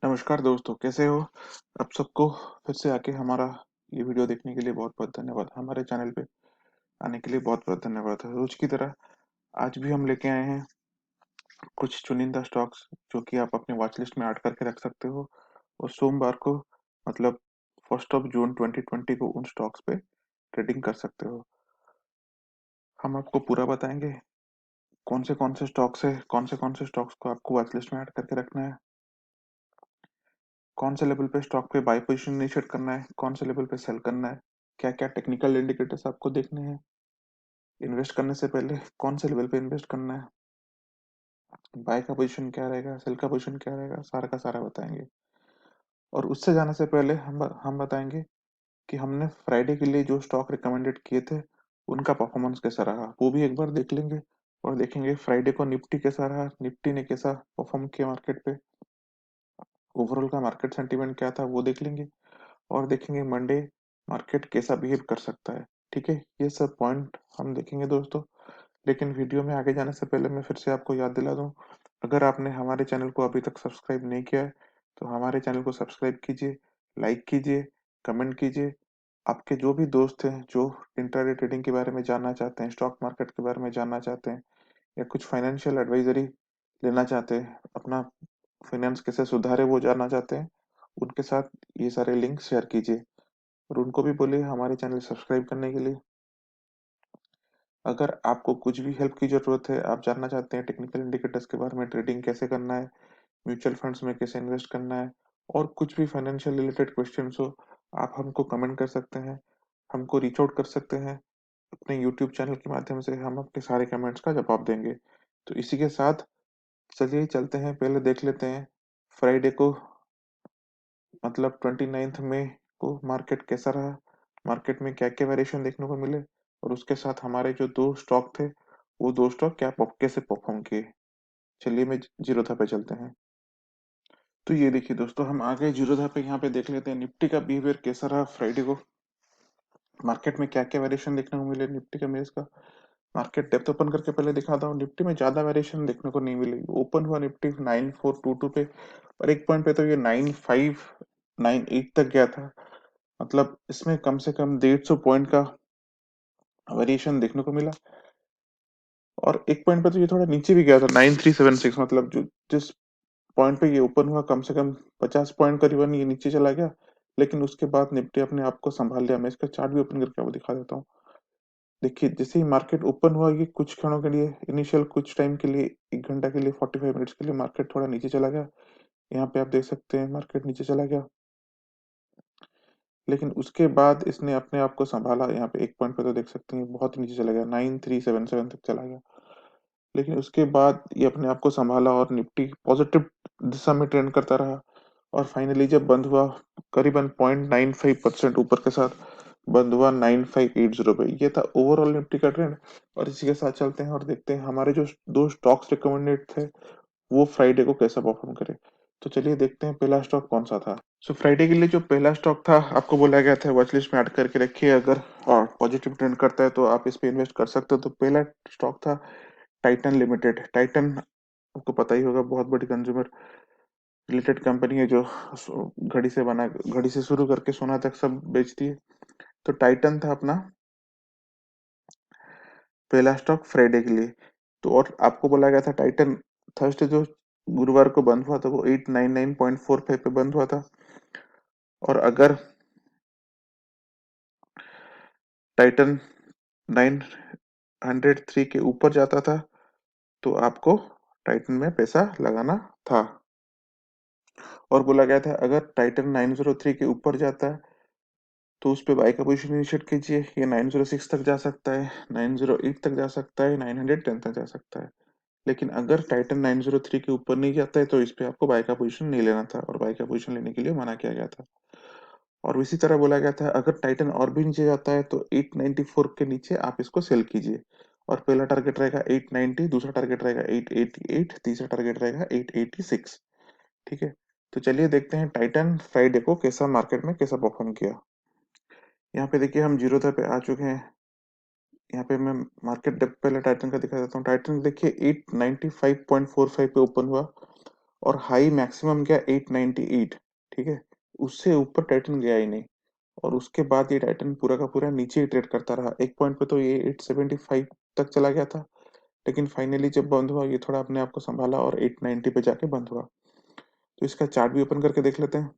नमस्कार दोस्तों, कैसे हो? आप सबको फिर से आके हमारा ये वीडियो देखने के लिए बहुत-बहुत धन्यवाद। हमारे चैनल पे आने के लिए बहुत-बहुत धन्यवाद। रोज की तरह आज भी हम लेके आए हैं कुछ चुनिंदा स्टॉक्स जो कि आप अपने वॉच लिस्ट में ऐड करके रख सकते हो और सोमवार को मतलब 1 जून 2020 को उन स्टॉक्स पे ट्रेडिंग कर सकते हो। हम आपको पूरा बताएंगे कौन से स्टॉक्स है, कौन से स्टॉक्स को आपको वॉच लिस्ट में ऐड करके रखना है, कौन से लेवल पे स्टॉक पे बाय पोजीशन इनिशिएट करना है, कौन से लेवल पे सेल करना है, क्या-क्या टेक्निकल इंडिकेटर्स आपको देखने हैं, इन्वेस्ट करने से पहले कौन से लेवल पे इन्वेस्ट करना है, बाय का पोजीशन क्या रहेगा, सेल का पोजीशन क्या रहेगा, सारा का सारा बताएंगे। और उससे जाने से पहले हम बताएंगे कि हमने फ्राइडे के लिए जो स्टॉक रिकमेंडेड किए थे उनका परफॉर्मेंस कैसा रहा, वो भी एक बार देख लेंगे। और देखेंगे फ्राइडे को निफ्टी कैसा रहा, निफ्टी ने कैसा परफॉर्म किया मार्केट पे, ओवरऑल का मार्केट सेंटीमेंट क्या था वो देख लेंगे। और देखेंगे मंडे मार्केट कैसा बिहेव कर सकता है। ठीक है, ये सब पॉइंट हम देखेंगे दोस्तों। लेकिन वीडियो में आगे जाने से पहले मैं फिर से आपको याद दिला दूं, अगर आपने हमारे चैनल को अभी तक सब्सक्राइब नहीं किया है तो हमारे चैनल को सब्सक्राइब कीजिए, लाइक कीजिए, कमेंट कीजिए। आपके जो भी दोस्त हैं जो इंट्राडे ट्रेडिंग के बारे में जानना चाहते हैं, स्टॉक मार्केट के बारे में जानना चाहते हैं या कुछ फाइनेंशियल एडवाइजरी लेना चाहते हैं, अपना फाइनेंस कैसे सुधारे वो जानना चाहते हैं, उनके साथ ये सारे लिंक शेयर कीजिए और उनको भी बोलिए हमारे चैनल सब्सक्राइब करने के लिए। अगर आपको कुछ भी हेल्प की ज़रूरत है, आप जानना चाहते हैं टेक्निकल इंडिकेटर्स के बारे में, ट्रेडिंग कैसे करना है, म्यूचुअल फंड्स में कैसे इन्वेस्ट करना है और कुछ भी फाइनेंशियल रिलेटेड क्वेश्चंस हो, आप हमको कमेंट कर सकते हैं, हमको रीच आउट कर सकते हैं। अपने यूट्यूब चैनल के माध्यम से हम आपके सारे कमेंट्स का जवाब देंगे। तो इसी के साथ चलिए चलते हैं, पहले देख लेते हैं फ्राइडे को मतलब 29 मई को मार्केट कैसा रहा, मार्केट में क्या-क्या वेरिएशन देखने को मिले और उसके साथ हमारे जो 2 स्टॉक थे, वो 2 स्टॉक कैसे परफॉर्म किए। चलिए मैं जीरोधा पे चलते हैं। तो ये देखिए दोस्तों, हम आ गए जीरोधा पे। यहाँ पे देख लेते हैं निफ्टी का बिहेवियर कैसा रहा फ्राइडे को, मार्केट में क्या-क्या वेरिएशन देखने को मिले निफ्टी का मेज का। मार्केट डेप्थ ओपन करके पहले दिखाता हूँ, निफ्टी में ज्यादा वेरिएशन देखने को नहीं मिली। ओपन हुआ निफ्टी 9422 पे और एक पॉइंट पे तो ये 9598 तक गया था। मतलब इसमें कम से कम 150 पॉइंट का वेरिएशन देखने को मिला और एक पॉइंट पे तो ये थोड़ा नीचे भी गया था 9376। मतलब जो जिस पॉइंट पे ये ओपन हुआ कम से कम 50 पॉइंट करीबन ये नीचे चला गया, लेकिन उसके बाद निफ्टी अपने आप को संभाल लिया। मैं इसका चार्ट भी ओपन करके आपको दिखा देता हूँ। देखिए जैसे ही मार्केट ओपन हुआ, ये कुछ क्षणों के लिए, इनिशियल कुछ टाइम के लिए, 1 घंटा के लिए, 45 मिनट्स के लिए मार्केट थोड़ा नीचे चला गया। यहाँ पे आप देख सकते हैं मार्केट नीचे चला गया, लेकिन उसके बाद इसने अपने आप को संभाला। यहाँ पे एक पॉइंट पे तो देख सकते हैं बहुत नीचे चला गया, 9377 तक चला गया, लेकिन उसके बाद ये अपने आप को संभाला और निफ्टी पॉजिटिव दिशा में ट्रेंड करता रहा। और फाइनली जब बंद हुआ करीबन 0.95% ऊपर के साथ बंद हुआ 9580 पे। ये था ओवरऑल निफ्टी का ट्रेंड। और इसी के साथ चलते हैं और देखते हैं हमारे जो 2 स्टॉक्स रिकमेंडेड थे वो फ्राइडे को कैसा परफॉर्म करे। तो चलिए देखते हैं पहला स्टॉक कौन सा था। सो फ्राइडे के लिए जो पहला स्टॉक था, आपको बोला गया था वॉच लिस्ट में ऐड करके रखिए, अगर और पॉजिटिव ट्रेंड करता है तो आप इस पे इन्वेस्ट कर सकते हो। तो पहला स्टॉक था टाइटन लिमिटेड। टाइटन आपको पता ही होगा, बहुत बड़ी कंज्यूमर रिलेटेड कंपनी है जो घड़ी से शुरू करके सोना तक सब बेचती है। तो टाइटन था अपना पहला स्टॉक फ्राइडे के लिए। तो और आपको बोला गया था टाइटन थर्सडे जो गुरुवार को बंद हुआ था वो 899.45 पे बंद हुआ था। और अगर टाइटन 903 के ऊपर जाता था तो आपको टाइटन में पैसा लगाना था। और बोला गया था अगर टाइटन 903 के ऊपर जाता है तो उस पे बाय का पोजीशन इनिशिएट कीजिए। ये 906 तक जा सकता है, 908 तक जा सकता है, 910 तक जा सकता है। लेकिन अगर टाइटन 903 के ऊपर नहीं जाता है तो इस पे आपको बाय का पोजीशन नहीं लेना था और बाय का पोजीशन लेने के लिए मना किया गया था। और इसी तरह बोला गया था अगर टाइटन और भी नीचे जाता है तो 894 के नीचे आप इसको सेल कीजिए। और पहला टारगेट रहेगा 890, दूसरा टारगेट रहेगा 888, तीसरा टारगेट रहेगा 886। ठीक है, तो चलिए देखते हैं टाइटन फ्राइडे को कैसा मार्केट में कैसा परफॉर्म किया। यहाँ पे देखिए हम जीरो पे आ चुके हैं। यहाँ पे मैं मार्केट डेप्थ पहले टाइटन का दिखा देता हूँ। टाइटन देखिए 895.45 पे ओपन हुआ और हाई मैक्सिमम गया 898, ठीक है, उससे ऊपर टाइटन गया ही नहीं। और उसके बाद ये टाइटन पूरा का पूरा नीचे ही ट्रेड करता रहा। एक पॉइंट पे तो ये 875 तक चला गया था, लेकिन फाइनली जब बंद हुआ ये थोड़ा अपने आप को संभाला और 890 पे जाके बंद हुआ। तो इसका चार्ट भी ओपन करके देख लेते हैं।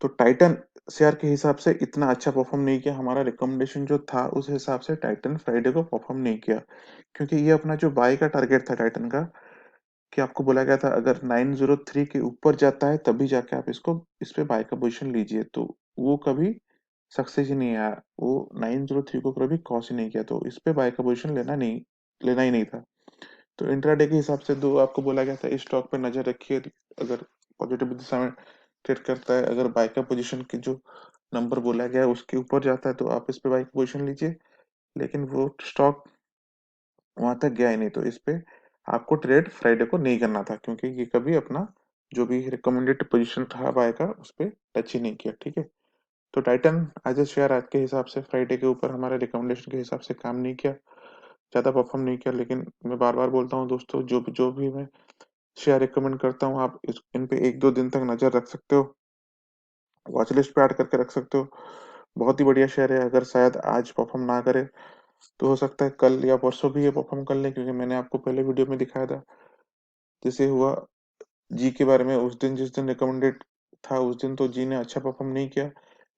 तो टाइटन शेयर के हिसाब से इतना अच्छा परफॉर्म नहीं किया, हमारा रिकमेंडेशन जो था उस हिसाब से टाइटन फ्राइडे को परफॉर्म नहीं किया, क्योंकि ये अपना जो बाय का टारगेट था टाइटन का, कि आपको बोला गया था अगर 903 के ऊपर जाता है तभी जाके आप इसको इस पे बाय का पोजीशन लीजिए, तो वो कभी सक्सेस ही नहीं आया। वो 903 को कभी क्रॉस ही नहीं किया, तो इस पे बाय का पोजीशन लेना ही नहीं था। तो इंट्राडे के हिसाब से दो आपको बोला गया था इस स्टॉक पे नजर रखिए, अगर पॉजिटिव दिशा में ट्रेड करता है, अगर बाय का पोजीशन की जो नंबर बोला गया है उसके ऊपर जाता है तो आप इस पे बाय का पोजीशन लीजिए। लेकिन वो स्टॉक वहां तक गया ही नहीं, तो इस पे आपको ट्रेड फ्राइडे को नहीं करना था, क्योंकि ये कभी अपना जो भी रिकमेंडेड पोजीशन था बाय का उस पे टच ही नहीं किया, ठीक है। तो टाइटन एज ए शेयर आज के हिसाब से फ्राइडे के ऊपर हमारे रिकमेंडेशन के हिसाब से काम नहीं किया, ज्यादा परफॉर्म नहीं किया। लेकिन मैं बार बार बोलता हूँ दोस्तों, जो भी मैं शेयर रिकमेंड करता हूँ आप इन पे एक दो दिन तक नजर रख सकते हो, वॉच लिस्ट पे ऐड करके रख सकते हो। बहुत ही बढ़िया शेयर है, अगर शायद आज परफॉर्म ना करे तो हो सकता है कल या परसों भी ये परफॉर्म कर ले, क्योंकि मैंने आपको पहले वीडियो में दिखाया था जैसे हुआ जी के बारे में। उस दिन जिस दिन रिकमेंडेड था उस दिन तो जी ने अच्छा परफॉर्म नहीं किया,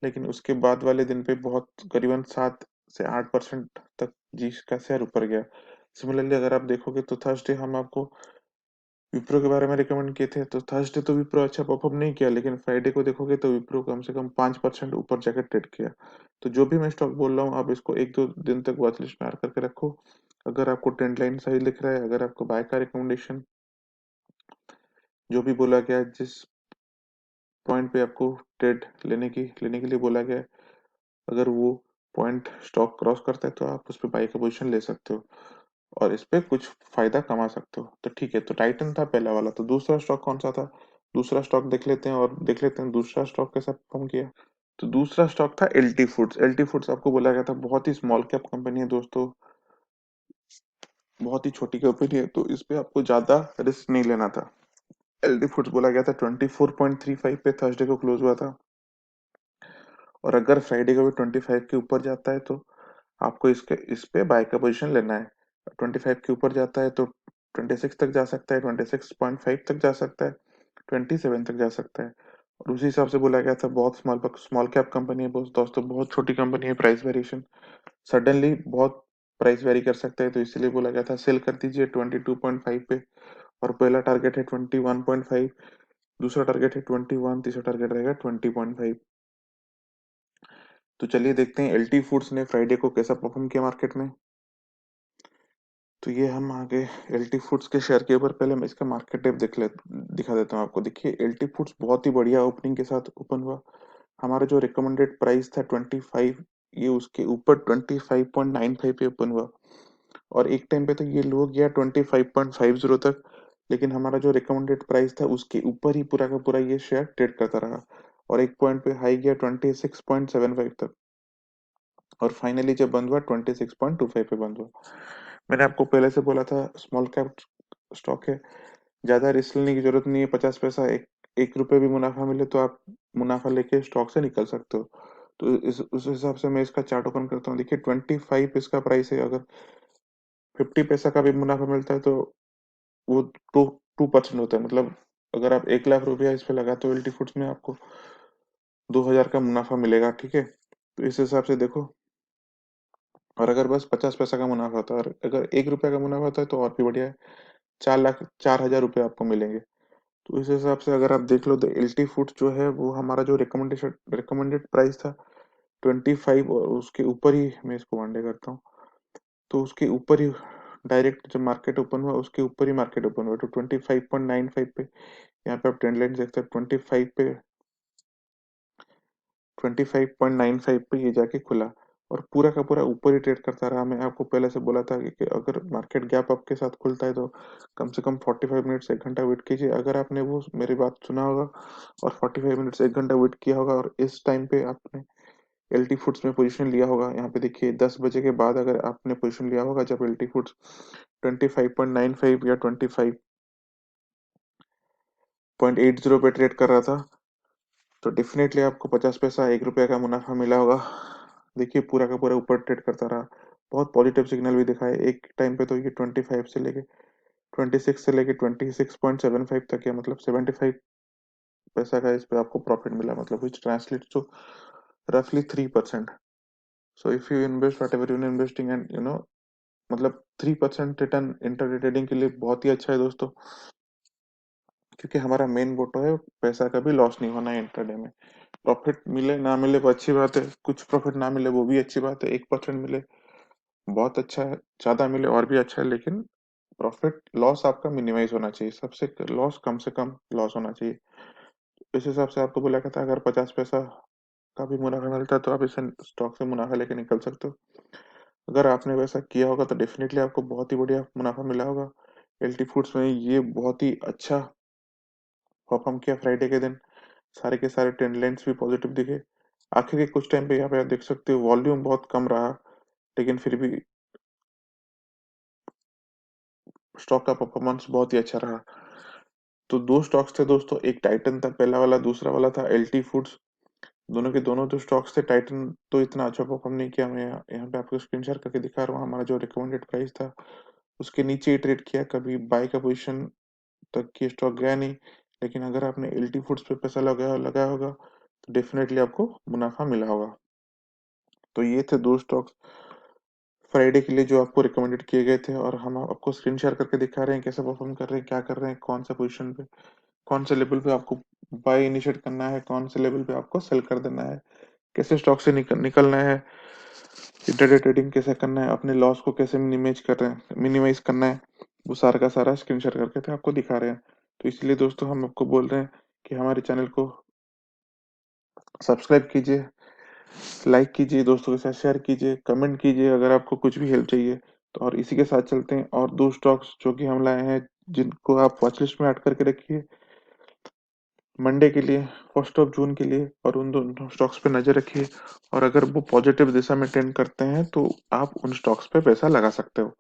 लेकिन उसके बाद वाले दिन पे बहुत करीबन 7 से 8% तक जी का शेयर ऊपर गया। सिमिलरली अगर आप देखोगे तो थर्सडे हम आपको विप्रो के बारे में रिकमेंड किए थे, तो थर्सडे तो विप्रो अच्छा परफॉर्म नहीं किया, लेकिन फ्राइडे को देखोगे तो विप्रो कम से कम 5% ऊपर जाकर ट्रेड किया। तो जो भी मैं स्टॉक बोल रहा हूँ आप इसको एक दो दिन तक वॉच लिस्ट में ऐड करके रखो। अगर आपको ट्रेंड लाइन सही दिख रहा है, अगर आपको बाय का रिकमेंडेशन जो भी बोला गया है, जिस पॉइंट पे आपको ट्रेड लेने के लिए बोला गया है, अगर वो पॉइंट स्टॉक क्रॉस करता है तो आप उस पे बाई का पोजीशन ले सकते हो और इस पे कुछ फायदा कमा सकते हो। तो ठीक है, तो टाइटन था पहला वाला। तो दूसरा स्टॉक कौन सा था? दूसरा स्टॉक देख लेते हैं और देख लेते हैं दूसरा स्टॉक कैसा परफॉर्म किया। तो दूसरा स्टॉक था एलटी फूड्स। एलटी फूड्स आपको बोला गया था बहुत ही स्मॉल कैप कंपनी है दोस्तों, बहुत ही छोटी कंपनी है, तो इस पे आपको ज्यादा रिस्क नहीं लेना था। एलटी फूड्स बोला गया था 24.35 पे थर्सडे को क्लोज हुआ था, और अगर फ्राइडे को भी 25 के ऊपर जाता है तो आपको इस पे बाय का पोजीशन लेना है। 25 के ऊपर जाता है तो 26 तक जा सकता है, 26.5 तक जा सकता है, 27 तक जा सकता है। और उसी हिसाब से बोला गया था बहुत स्मॉल कैप कंपनी है दोस्तों, बहुत छोटी कंपनी है, प्राइस वेरिएशन सडनली बहुत प्राइस वेरी कर सकता है, तो इसलिए बोला गया था सेल कर दीजिए 22.5 पे। और पहला टारगेट है 21.5, दूसरा टारगेट है 21, तीसरा टारगेट रहेगा 20.5। तो चलिए देखते हैं एलटी फूड्स ने फ्राइडे को कैसा परफॉर्म किया मार्केट में। तो ये हम आगे एलटी फूड्स के शेयर के ऊपर पहले मैं इसका मार्केट डेप दिखा देता हूँ आपको। देखिए एलटी फूड्स बहुत ही बढ़िया ओपनिंग के साथ ओपन हुआ। हमारा जो रिकमेंडेड प्राइस था 25, ये उसके ऊपर 25.95 पे ओपन हुआ, और एक टाइम पे तो ये लो गया 25.50 तक, लेकिन हमारा जो रिकमेंडेड प्राइस था उसके ऊपर ही पूरा का पूरा ये शेयर ट्रेड करता रहा, और एक पॉइंट पे हाई गया 26.75 तक, और फाइनली जब बंद हुआ 26.25 पे बंद हुआ। मैंने आपको पहले से बोला था स्मॉल कैप स्टॉक है, ज्यादा रिस्क लेने की जरूरत नहीं है। 50 पैसा एक रुपए भी मुनाफा मिले तो आप मुनाफा लेके स्टॉक से निकल सकते हो। तो इस उस हिसाब से मैं इसका चार्ट ओपन करता हूँ। देखिए 25 इसका प्राइस है, अगर 50 पैसा का भी मुनाफा मिलता है तो वो 2% होता है। मतलब अगर आप 1 लाख रुपया इस पे लगाते हो एलटी फूड्स में, आपको 2,000 का मुनाफा मिलेगा, ठीक है। तो इस हिसाब से देखो, और अगर बस 50 पैसा का मुनाफा होता है और अगर 1 रुपया का मुनाफा होता है तो और भी बढ़िया है, 4,04,000 रुपये आपको मिलेंगे। तो इस हिसाब से अगर आप देख लो तो एलटी फूड्स जो है वो हमारा जो रिकमेंडेड प्राइस था 25, और उसके ऊपर ही मैं इसको वन डे करता हूँ, तो उसके ऊपर ही डायरेक्ट जब मार्केट ओपन हुआ उसके ऊपर ही मार्केट ओपन हुआ, तो 25.95 पे यहाँ पे आप ट्रेंड लाइन देखते हैं। 25 पे ये जाके खुला और पूरा का पूरा ऊपर ही ट्रेड करता रहा। मैं आपको पहले से बोला था कि अगर मार्केट गैप अप के साथ खुलता है तो कम से कम 45 मिनट्स 1 घंटा वेट कीजिए। अगर आपने वो मेरी बात सुना होगा और 45 मिनट्स 1 घंटा वेट किया होगा और इस टाइम पे आपने एलटी फूड्स में पोजीशन लिया होगा, यहाँ पे देखिए 10 बजे के बाद अगर आपने पोजीशन लिया होगा जब एलटी फूड्स 25.95 या 25 0.80 पे ट्रेड कर रहा था, तो डेफिनेटली आपको 50 पैसा 1 रुपये का मुनाफा मिला होगा। देखिए पूरा का पूरा ऊपर ट्रेड करता रहा, बहुत पॉजिटिव सिग्नल भी दिखाए। एक टाइम पे तो ये 26 से लेके 26.75 तक है, मतलब 75 पैसा का इस पे आपको प्रॉफिट मिला, मतलब विच ट्रांसलेट्स टू रफली 3%। So if you invest what ever you investing and मतलब 3% रिटर्न इंटरडे ट्रेडिंग के लिए बहुत ही अच्छा है दोस्तों, क्योंकि हमारा मेन मोटो है पैसा कभी लॉस नहीं होना है इंटरडे में। प्रॉफिट मिले ना मिले वो अच्छी बात है, कुछ प्रॉफिट ना मिले वो भी अच्छी बात है, 1% मिले बहुत अच्छा है, ज्यादा मिले और भी अच्छा है, लेकिन प्रॉफिट लॉस आपका मिनिमाइज होना चाहिए, सबसे लॉस कम से कम लॉस होना चाहिए। इस हिसाब से आपको बोला था अगर 50 पैसा का भी मुनाफा मिलता है तो आप इसे स्टॉक से मुनाफा लेके निकल सकते हो। अगर आपने वैसा किया होगा तो डेफिनेटली आपको बहुत ही बढ़िया मुनाफा मिला होगा। एलटी फूड्स में ये बहुत ही अच्छा परफॉर्म किया फ्राइडे के दिन, सारे के सारे ट्रेंड लाइन्स भी पॉजिटिव दिखे। आखिर के कुछ टाइम पे यहाँ पे आप देख सकते हो वॉल्यूम बहुत कम रहा, लेकिन फिर भी स्टॉक का परफॉर्मेंस बहुत ही अच्छा रहा। तो दो स्टॉक्स थे दोस्तों, एक टाइटन था पहला वाला, दूसरा वाला था एलटी फूड्स। दोनों के दोनों जो स्टॉक्स थे, टाइटन तो इतना अच्छा परफॉर्म नहीं किया, मैं यहाँ पे आपको स्क्रीन शेयर करके दिखा रहा हूँ। हमारा जो रिकमेंडेड प्राइस था उसके नीचे ही ट्रेड किया, कभी बाय का पोजीशन तक की स्टॉक गया नहीं। लेकिन अगर आपने एलटी फूड्स पे पैसा लगाया लगाया होगा तो डेफिनेटली आपको मुनाफा मिला होगा। तो ये थे दो स्टॉक्स फ्राइडे के लिए जो आपको रिकमेंडेड किए गए थे, और हम आपको स्क्रीन शेयर करके दिखा रहे हैं कैसे परफॉर्म कर रहे हैं, क्या कर रहे हैं, कौन सा पोजीशन पे, कौन से लेवल पे आपको बाय इनिशिएट करना है, कौन से लेवल पे आपको सेल कर देना है, कैसे स्टॉक से निकलना है, इंटरडे ट्रेडिंग कैसे करना है, अपने लॉस को कैसे मिनिमाइज करना है, वो सारा का सारा स्क्रीन शेयर करके थे आपको दिखा रहे हैं। तो इसलिए दोस्तों हम आपको बोल रहे हैं कि हमारे चैनल को सब्सक्राइब कीजिए, लाइक कीजिए, दोस्तों के साथ शेयर कीजिए, कमेंट कीजिए अगर आपको कुछ भी हेल्प चाहिए तो। और इसी के साथ चलते हैं और दो स्टॉक्स जो कि हम लाए हैं जिनको आप वॉच लिस्ट में ऐड करके रखिए मंडे के लिए, 1 जून के लिए, और उन दोनों स्टॉक्स पे नजर रखिए। और अगर वो पॉजिटिव दिशा में ट्रेंड करते हैं तो आप उन स्टॉक्स पे पैसा लगा सकते हो।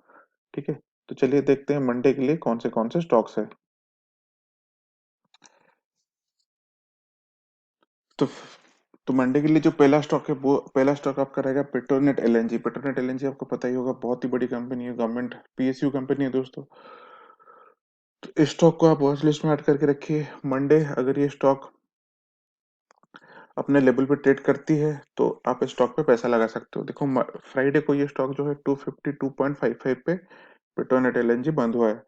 ठीक है, तो चलिए देखते हैं मंडे के लिए कौन से स्टॉक्स है। तो तो मंडे के लिए जो पहला स्टॉक है वो पहला स्टॉक आपका रहेगा पेट्रोनेट एलएनजी। पेट्रोनेट एलएनजी आपको पता ही होगा, बहुत ही बड़ी कंपनी है, गवर्नमेंट पीएसयू कंपनी है दोस्तों। तो इस स्टॉक को आप वॉच लिस्ट में ऐड करके रखिए। मंडे अगर ये स्टॉक अपने लेवल पे ट्रेड करती है तो आप इस स्टॉक पे पैसा लगा सकते हो। देखो फ्राइडे को ये स्टॉक जो है 252.55 पे पेट्रोनेट एलएनजी बंद हुआ है।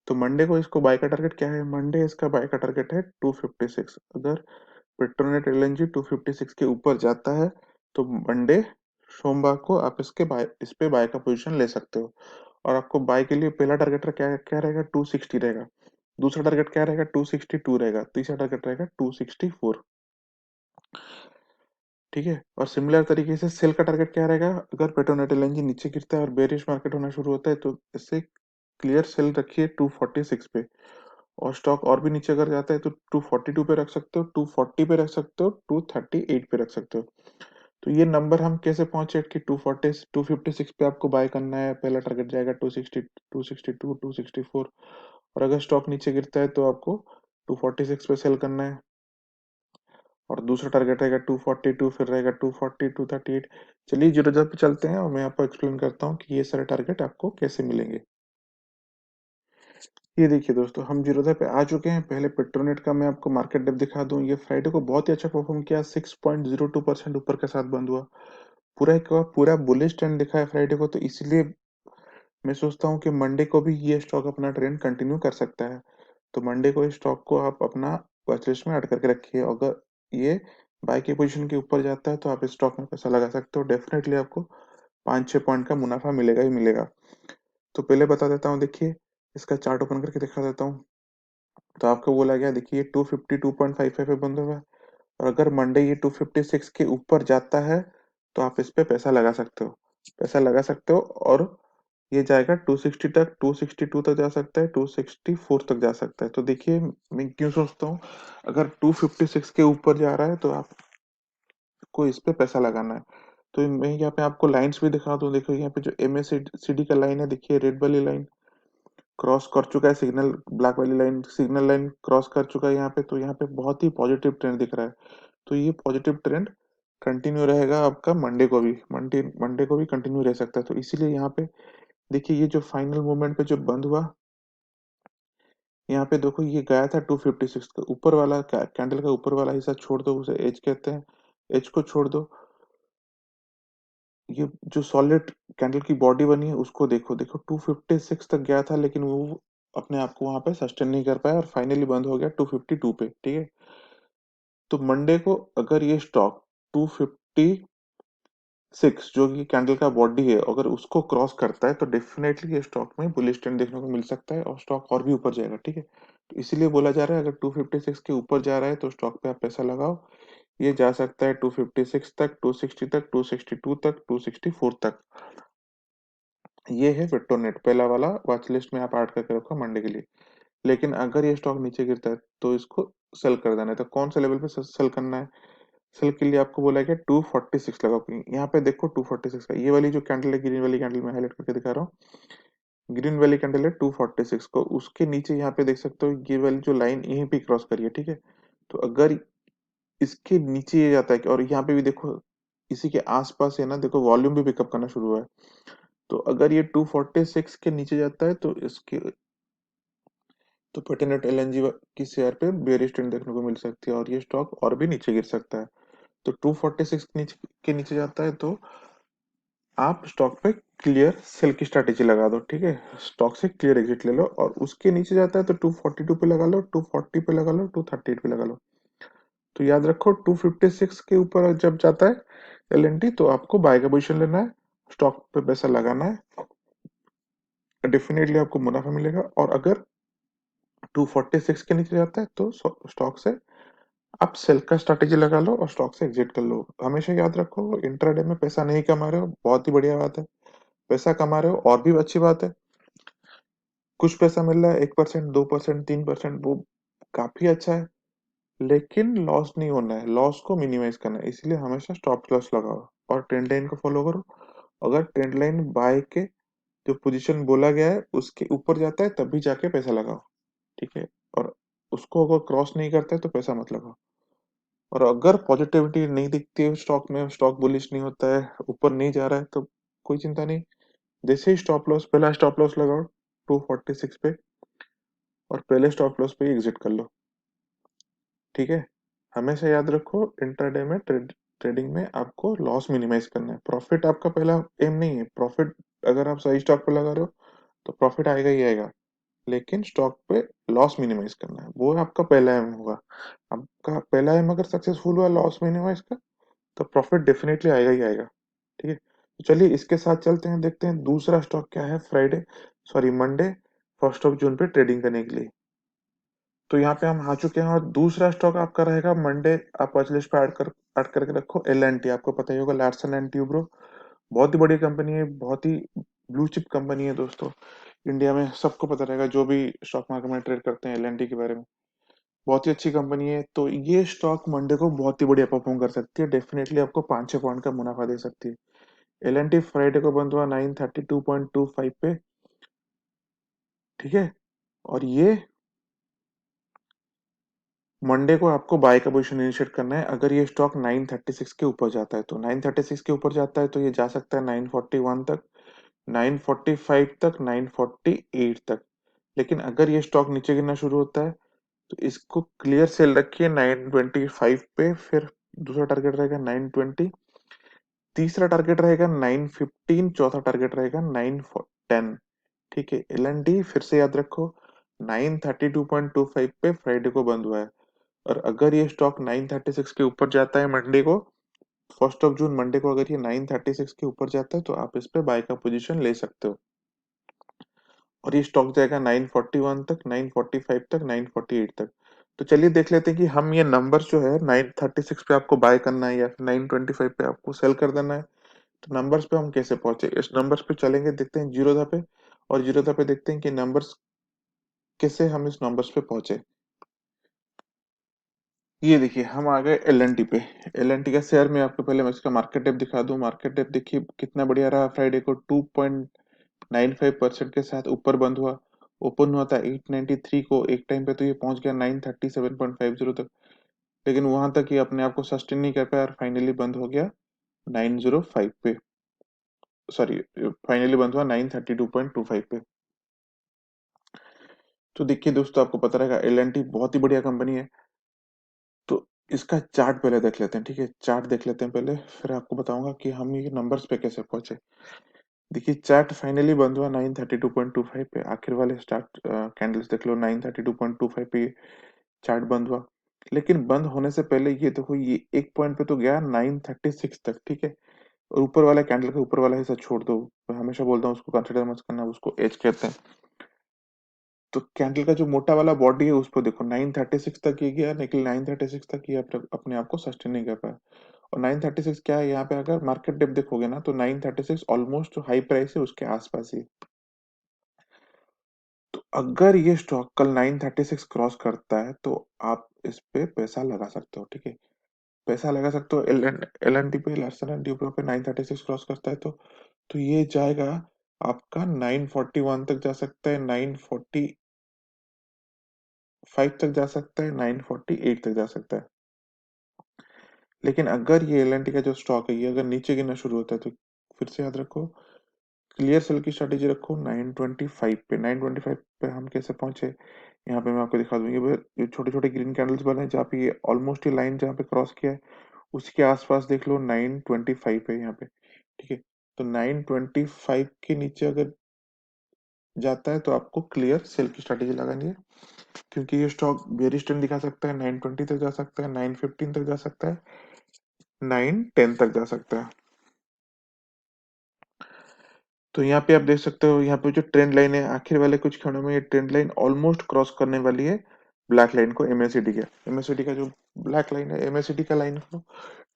तो मंडे को इसको बाय का टारगेट क्या है, मंडे इसका बाय का टारगेट है 256। अगर पेट्रोनेट एलएनजी 256 के ऊपर जाता है तो मंडे सोमवार को आप इस पे बाय का पोजीशन ले सकते हो। और आपको बाय के लिए पहला टारगेट क्या क्या रहेगा, 260 रहेगा। दूसरा टारगेट क्या रहेगा, 262 रहेगा। तीसरा टारगेट रहेगा 264। ठीक है, और सिमिलर तरीके से सेल का टारगेट क्या रहेगा, अगर पेट्रोनेट एलएनजी नीचे गिरता है और बेरिश मार्केट होना शुरू होता है तो इससे क्लियर सेल रखिए 246 पे। और स्टॉक और भी नीचे अगर जाता है तो 242 पे रख सकते हो, 240 पे रख सकते हो, 238 पे रख सकते हो। तो ये नंबर हम कैसे पहुंचे कि 256 पे आपको बाय करना है, पहला टारगेट जाएगा 260, 262, 264। और अगर स्टॉक नीचे गिरता है तो आपको 246 पे सेल करना है। और दूसरा टारगेट रहेगा 242, फिर रहेगा 240, 238। चलिए जीरो पे चलते हैं और मैं आपको एक्सप्लेन करता हूँ कि ये सारे टारगेट आपको कैसे मिलेंगे। ये देखिए दोस्तों, हम जीरोधा पे आ चुके हैं। पहले पेट्रोनेट का मैं आपको मार्केट डेप दिखा दूं। ये फ्राइडे को बहुत ही अच्छा परफॉर्म किया, 6.02% ऊपर के साथ बंद हुआ। पूरा का पूरा बुलिश ट्रेंड दिखा है फ्राइडे को, तो इसलिए मैं सोचता हूँ कि मंडे को भी ये स्टॉक अपना ट्रेंड कंटिन्यू कर सकता है। तो मंडे को इस स्टॉक को आप अपना वॉच लिस्ट में ऐड करके रखिए। अगर ये बाय की पोजीशन के ऊपर जाता है तो आप इस स्टॉक में पैसा लगा सकते हो, डेफिनेटली आपको 5-6 पॉइंट का मुनाफा मिलेगा ही मिलेगा। तो पहले बता देता हूँ, देखिए इसका चार्ट ओपन करके दिखा देता हूँ। तो आपको बोला गया, देखिए 252.55 पे बंद हुआ है, और अगर मंडे ये 256 के ऊपर जाता है तो आप इस पे पैसा लगा सकते हो, पैसा लगा सकते हो। और ये जाएगा 260 तक, 262 तक जा सकता है, 264 तक जा सकता है। तो देखिए मैं क्यों सोचता हूँ अगर 256 के ऊपर जा रहा है तो आपको इस पे पैसा लगाना है। तो मैं यहाँ पे आपको लाइंस भी दिखा दूं। देखो यहाँ पे जो एमएससीडी का लाइन है, देखिए रेड वाली लाइन, क्रॉस कर चुका है सिग्नल, ब्लैक वाली लाइन सिग्नल लाइन क्रॉस कर चुका है यहाँ पे, तो यहाँ पे बहुत ही पॉजिटिव ट्रेंड दिख रहा है। तो ये पॉजिटिव ट्रेंड कंटिन्यू रहेगा आपका मंडे को भी, मंडे मंडे को भी कंटिन्यू रह सकता है। तो इसीलिए यहाँ पे देखिए ये जो फाइनल मूवमेंट पे जो बंद हुआ, यहाँ पे देखो ये गया था 256 का ऊपर वाला, कैंडल का ऊपर वाला हिस्सा छोड़ दो, उसे एज कहते हैं, एज को छोड़ दो। ये जो सॉलिड कैंडल की बॉडी बनी है उसको देखो, देखो 256 तक गया था, लेकिन वो अपने आप को वहां पे सस्टेन नहीं कर पाया और फाइनली बंद हो गया 252 पे, ठीक है। तो मंडे को अगर ये स्टॉक 256 जो कि कैंडल का बॉडी है, अगर उसको क्रॉस करता है तो डेफिनेटली ये स्टॉक में बुलिश ट्रेंड देखने को मिल सकता है और स्टॉक और भी ऊपर जाएगा, ठीक है। तो इसीलिए बोला जा रहा है अगर 256 के ऊपर जा रहा है तो स्टॉक पे आप पैसा लगाओ। ये जा सकता है 256 तक, 260 तक, 262 तक, 264 तक। ये है पेट्रोनेट, पहला वाला वॉच लिस्ट में आप ऐड करके रखो मंडे के लिए। लेकिन अगर ये स्टॉक नीचे गिरता है तो इसको सेल कर देना है। तो कौन सा लेवल पे सेल करना है? सेल के लिए आपको बोला गया 246 लगाओ। यहाँ पे देखो 246 का ये वाली जो कैंडल है, ग्रीन वाली कैंडल में हाईलाइट करके दिखा रहा हूँ, ग्रीन वाली कैंडल है 246 को, उसके नीचे यहाँ पे देख सकते हो ये वाली जो लाइन यहीं पे क्रॉस करी है, ठीक है। तो अगर इसके नीचे ये जाता है और यहाँ पे भी देखो इसी के आसपास है ना, देखो वॉल्यूम भी पिकअप करना शुरू हुआ है। तो अगर ये 246 के नीचे जाता है तो इसके, तो पेटेनेट एलएनजी की शेयर पे बेयरिश ट्रेंड देखने को मिल सकती है और ये स्टॉक और भी नीचे गिर सकता है। तो 246 के नीचे जाता है तो आप स्टॉक पे क्लियर सेल की स्ट्रैटेजी लगा दो, ठीक है। स्टॉक से क्लियर एग्जिट ले लो। और उसके नीचे जाता है तो 242 पे लगा लो, 240 पे लगा लो, 238 पे लगा लो। तो याद रखो 256 के ऊपर जब जाता है एलएनटी तो आपको बाय का पोजीशन लेना है, स्टॉक पे पैसा लगाना है, डेफिनेटली आपको मुनाफा मिलेगा। और अगर 246 के नीचे जाता है तो स्टॉक से आप सेल का स्ट्रैटेजी लगा लो और स्टॉक से एग्जिट कर लो। हमेशा याद रखो इंट्राडे में पैसा नहीं कमा रहे हो बहुत ही बढ़िया बात है, पैसा कमा रहे हो और भी अच्छी बात है। कुछ पैसा मिल रहा है 1%, 2%, 3%, वो काफी अच्छा है, लेकिन लॉस नहीं होना है, लॉस को मिनिमाइज करना है। इसलिए हमेशा स्टॉप लॉस लगाओ और ट्रेंड लाइन को फॉलो करो। अगर ट्रेंड लाइन बाय के जो पोजीशन बोला गया है उसके ऊपर जाता है तभी जाके पैसा लगाओ, ठीक है। और उसको अगर क्रॉस नहीं करता है तो पैसा मत लगाओ। और अगर पॉजिटिविटी नहीं दिखती है स्टॉक में, स्टॉक बुलिश नहीं होता है, ऊपर नहीं जा रहा है, तो कोई चिंता नहीं, जैसे ही स्टॉप लॉस, पहला स्टॉप लॉस लगाओ 246 पे और पहले स्टॉप लॉस पे एग्जिट कर लो, ठीक है। हमेशा याद रखो इंट्राडे में ट्रेडिंग में आपको लॉस मिनिमाइज करना है, प्रॉफिट आपका पहला एम नहीं है। प्रॉफिट अगर आप सही स्टॉक पे लगा रहे हो तो प्रॉफिट आएगा ही आएगा, लेकिन स्टॉक पे लॉस मिनिमाइज करना है, वो आपका पहला एम होगा। आपका पहला एम अगर सक्सेसफुल हुआ लॉस मिनिमाइज का, तो प्रॉफिट डेफिनेटली आएगा ही आएगा, ठीक है। तो चलिए इसके साथ चलते हैं, देखते हैं दूसरा स्टॉक क्या है फ्राइडे, सॉरी मंडे 1 जून पे ट्रेडिंग करने के लिए। तो यहाँ पे हम आ चुके हैं और दूसरा स्टॉक आपका रहेगा मंडे, आप वॉच लिस्ट पे ऐड करके रखो एल एंड टी। आपको पता ही होगा लार्सन एंड ट्यूब्रो, बहुत ही बड़ी कंपनी है, बहुत ही ब्लू चिप कंपनी है दोस्तों। इंडिया में सबको पता रहेगा जो भी स्टॉक मार्केट में ट्रेड करते हैं एल एंड टी के बारे में, बहुत ही अच्छी कंपनी है। तो ये स्टॉक मंडे को बहुत ही बढ़िया परफॉर्म कर सकती है, डेफिनेटली आपको 5-6 पॉइंट का मुनाफा दे सकती है। एल एंड टी फ्राइडे को बंद हुआ 932.25 पे, ठीक है। और ये मंडे को आपको बाय का पोजीशन इनिशिएट करना है। अगर ये स्टॉक 936 के ऊपर जाता है तो 936 के ऊपर जाता है तो ये जा सकता है 941 तक, 945 तक, 948 तक। लेकिन अगर ये स्टॉक नीचे गिरना शुरू होता है तो इसको क्लियर सेल रखिए 925 पे, फिर दूसरा टारगेट रहेगा 920, तीसरा टारगेट रहेगा 915, चौथा टारगेट रहेगा 910, ठीक है। एल एन डी फिर से याद रखो 932.25 पे फ्राइडे को बंद हुआ है। और अगर ये स्टॉक 936 के ऊपर जाता है मंडे को, 1 जून मंडे को अगर ये 936 के ऊपर जाता है तो आप इस पे बाय का पोजीशन ले सकते हो। और ये स्टॉक जाएगा 941 तक, 945 तक, 948 तक। तो चलिए देख लेते हैं कि हम ये नंबर्स जो है 936 पे आपको बाय करना है या फिर 925 पे आपको सेल कर देना है। तो नंबर्स पे हम कैसे पहुंचे, इस नंबर्स पे चलेंगे, देखते हैं जीरोधा पे, और जीरोधा पे देखते हैं कि नंबर्स कैसे हम इस नंबर्स पे पहुंचे। ये देखिए हम आ गए एल एन टी पे। एल एन टी का शेयर में आपको पहले मैं इसका मार्केट डेप दिखा दूं। मार्केट डेप देखिए कितना बढ़िया रहा, फ्राइडे को 2.95% के साथ ऊपर बंद हुआ। ओपन हुआ था 893 को, एक टाइम पे तो ये पहुंच गया 937.50 तक, लेकिन वहां तक ये अपने आप को सस्टेन नहीं कर पाया और फाइनली बंद हो गया 905 पे, सॉरी फाइनली बंद हुआ 932.25 पे। तो देखिए दोस्तों, आपको पता रहेगा एल एंड टी बहुत ही बढ़िया कंपनी है। तो इसका चार्ट पहले देख लेते हैं, ठीक है, चार्ट देख लेते हैं पहले, फिर आपको बताऊंगा कि हम ये नंबर्स पे कैसे पहुंचे। देखिए चार्ट फाइनली बंद हुआ 932.25 पे, आखिर वाले स्टार्ट कैंडल्स देख लो 932.25 पे चार्ट बंद हुआ। लेकिन बंद होने से पहले ये देखो, ये एक पॉइंट पे तो गया 936 तक, ठीक है, और ऊपर वाला कैंडल का ऊपर वाला हिस्सा छोड़ दो, मैं हमेशा बोलता हूँ उसको कंसिडर मत करना, उसको एज कहते हैं। तो कैंडल का जो मोटा वाला बॉडी है उस पर देखो 936 तक ये गया, लेकिन 936 तक ये अपने आप को सस्टेन नहीं कर पाया। और 936 क्या है, यहाँ पे अगर मार्केट डेप देखोगे ना तो 936 ऑलमोस्ट जो हाई प्राइस है उसके आसपास ही है। तो अगर ये स्टॉक कल 936 क्रॉस करता है तो आप इस पे पैसा लगा सकते हो, ठीक है, पैसा लगा सकते हो। एल एन टी पे, लार्सन एंड ट्यूब्रो पे 936 क्रॉस करता है तो ये जाएगा आपका 941 तक जा सकता है, 945 तक जा सकता है, 948 तक जा सकता है। लेकिन अगर ये एल एन टी का जो स्टॉक है ये अगर नीचे गिरना शुरू होता है तो फिर से याद रखो, क्लियर सेल की स्ट्रेटेजी रखो 925 पे। 925 पे हम कैसे पहुंचे, यहाँ पे मैं आपको दिखा दूं, ये छोटे छोटे ग्रीन कैंडल्स बने हैं जहाँ पे ये ऑलमोस्ट ये लाइन जहाँ पे क्रॉस किया है उसके आसपास देख लो 925 है यहाँ पे, ठीक है। तो 925 के नीचे अगर जाता है तो आपको क्लियर सेल की स्ट्रेटेजी लगानी है, क्योंकि ये स्टॉक बेयरिश ट्रेंड दिखा सकता है, 920 तक जा सकता है, 915 तक जा सकता है, 910 तक जा सकता है। तो यहाँ पे आप देख सकते हो, यहाँ पे जो ट्रेंड लाइन है आखिर वाले कुछ क्षणों में ये ट्रेंड लाइन ऑलमोस्ट क्रॉस करने वाली है ब्लैक लाइन को, एमएससीडी का जो ब्लैक लाइन है, एमएससीडी का लाइन को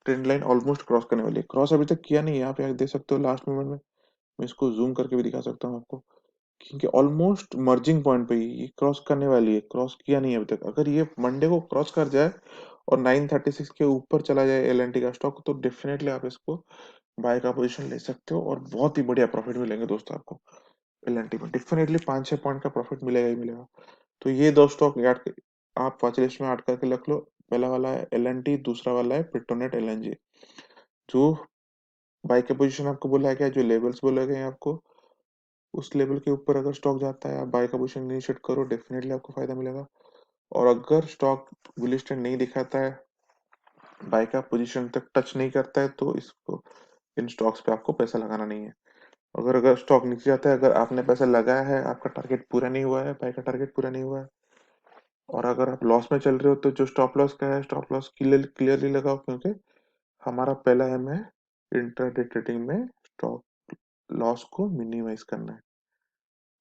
ट्रेंड लाइन ऑलमोस्ट क्रॉस करने वाली है। क्रॉस अभी तक किया नहीं है, यहाँ पे आप देख सकते हो लास्ट मोमेंट में, मैं इसको जूम करके भी दिखा सकता हूँ आपको, क्योंकि ऑलमोस्ट मर्जिंग पॉइंट पे ये क्रॉस करने वाली है, क्रॉस किया नहीं है अभी तक। अगर ये मंडे को क्रॉस कर जाए और 936 के ऊपर चला जाए एल एन टी का स्टॉक, तो डेफिनेटली आप इसको बाय का पोजीशन ले सकते हो और बहुत ही बढ़िया प्रॉफिट मिलेंगे दोस्तों आपको। एल एन टी में डेफिनेटली 5-6 पॉइंट का प्रॉफिट मिलेगा ही मिलेगा। तो ये दो स्टॉक याद आप वॉच लिस्ट में ऐड करके रख लो। पहला वाला है एल एन टी, दूसरा वाला है पेट्रोनेट एल एन जी। जो बाय का पोजीशन आपको बोला गया, जो लेवल्स बोले गए हैं आपको, उस लेवल के ऊपर अगर स्टॉक जाता है आप बाय का पोजीशन इनिशिएट करो, डेफिनेटली आपको फायदा मिलेगा। और अगर स्टॉक बुलिश ट्रेंड नहीं दिखाता है, बाय का पोजीशन तक टच नहीं करता है, तो इसको इन स्टॉक्स पे आपको पैसा लगाना नहीं है। अगर अगर स्टॉक नीचे जाता है, अगर आपने पैसा लगाया है, आपका टारगेट पूरा नहीं हुआ है, बाय का टारगेट पूरा नहीं हुआ है, और अगर आप लॉस में चल रहे हो, तो जो स्टॉप लॉस का है स्टॉप लॉस क्लियरली लगाओ, क्योंकि हमारा पहला एम है इंट्राडे ट्रेडिंग में स्टॉप लॉस को मिनिमाइज करना है।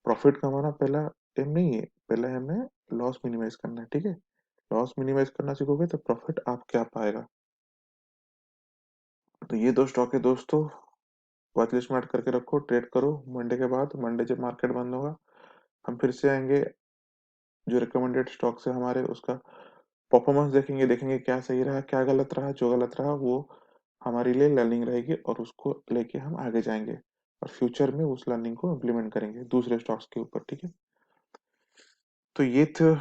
प्रॉफिट कमाना पहला एम नहीं है, पहला एम है लॉस मिनिमाइज करना है, ठीक है। लॉस मिनिमाइज करना सीखोगे तो प्रॉफिट आप क्या पाएगा। तो ये दो स्टॉक है दोस्तों, वॉच लिस्ट में ऐड करके रखो, ट्रेड करो। मंडे के बाद, मंडे जब मार्केट बंद होगा, हम फिर से आएंगे, जो रिकमेंडेड स्टॉक्स है हमारे उसका परफॉर्मेंस देखेंगे, देखेंगे क्या सही रहा क्या गलत रहा। जो गलत रहा वो हमारे लिए लर्निंग रहेगी और उसको लेके हम आगे जाएंगे और फ्यूचर में उस लर्निंग को इम्प्लीमेंट करेंगे दूसरे स्टॉक्स के ऊपर, ठीक है। तो ये थे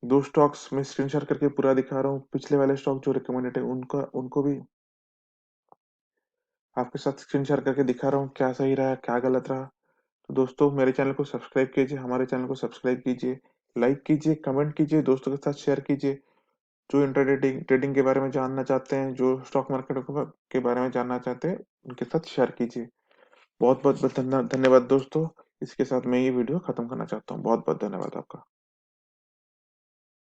दो स्टॉक्स, मैं स्क्रीन शेयर करके पूरा दिखा रहा हूँ। पिछले वाले स्टॉक जो रिकमेंडेड है उनका उनको भी आपके साथ स्क्रीन शेयर करके दिखा रहा हूँ, क्या सही रहा क्या गलत रहा। तो दोस्तों मेरे चैनल को सब्सक्राइब कीजिए, हमारे चैनल को सब्सक्राइब कीजिए, लाइक कीजिए, कमेंट कीजिए, दोस्तों के साथ शेयर कीजिए। जो इंट्राडे ट्रेडिंग के बारे में जानना चाहते हैं, जो स्टॉक मार्केट के बारे में जानना चाहते हैं, उनके साथ शेयर कीजिए। बहुत बहुत धन्यवाद दोस्तों। इसके साथ मैं ये वीडियो खत्म करना चाहता हूँ। बहुत बहुत धन्यवाद आपका।